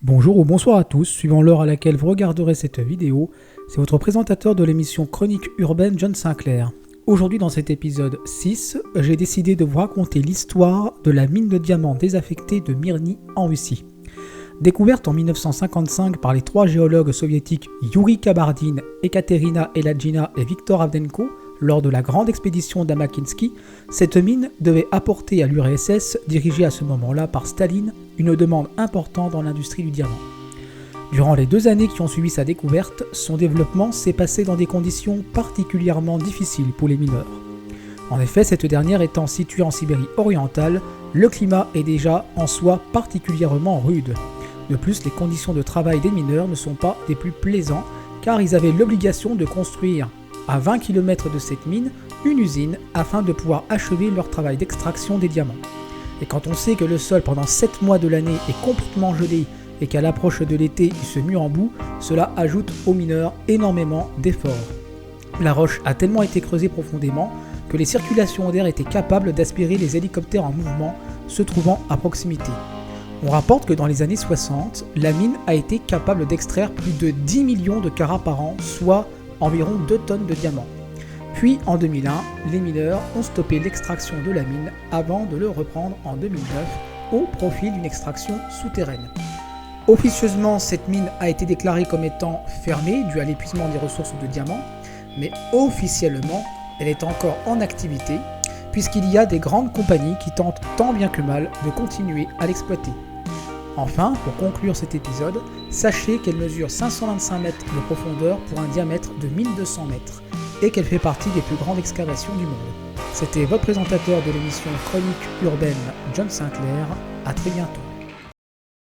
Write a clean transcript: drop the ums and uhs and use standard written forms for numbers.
Bonjour ou bonsoir à tous, suivant l'heure à laquelle vous regarderez cette vidéo, c'est votre présentateur de l'émission Chronique urbaine John Sinclair. Aujourd'hui dans cet épisode 6, j'ai décidé de vous raconter l'histoire de la mine de diamants désaffectée de Mirny en Russie. Découverte en 1955 par les trois géologues soviétiques Yuri Kabardin, Ekaterina Eladjina et Viktor Avdenko, lors de la grande expédition d'Amakinsky, cette mine devait apporter à l'URSS, dirigée à ce moment-là par Staline, une demande importante dans l'industrie du diamant. Durant les 2 années qui ont suivi sa découverte, son développement s'est passé dans des conditions particulièrement difficiles pour les mineurs. En effet, cette dernière étant située en Sibérie orientale, le climat est déjà en soi particulièrement rude. De plus, les conditions de travail des mineurs ne sont pas des plus plaisants, car ils avaient l'obligation de construire à 20 km de cette mine, une usine afin de pouvoir achever leur travail d'extraction des diamants. Et quand on sait que le sol pendant 7 mois de l'année est complètement gelé et qu'à l'approche de l'été il se mue en boue, cela ajoute aux mineurs énormément d'efforts. La roche a tellement été creusée profondément que les circulations d'air étaient capables d'aspirer les hélicoptères en mouvement se trouvant à proximité. On rapporte que dans les années 60, la mine a été capable d'extraire plus de 10 millions de carats par an, soit environ 2 tonnes de diamants. Puis en 2001, les mineurs ont stoppé l'extraction de la mine avant de le reprendre en 2009 au profit d'une extraction souterraine. Officieusement, cette mine a été déclarée comme étant fermée dû à l'épuisement des ressources de diamants, mais officiellement, elle est encore en activité puisqu'il y a des grandes compagnies qui tentent tant bien que mal de continuer à l'exploiter. Enfin, pour conclure cet épisode, sachez qu'elle mesure 525 mètres de profondeur pour un diamètre de 1200 mètres et qu'elle fait partie des plus grandes excavations du monde. C'était votre présentateur de l'émission Chronique urbaine John Sinclair, à très bientôt.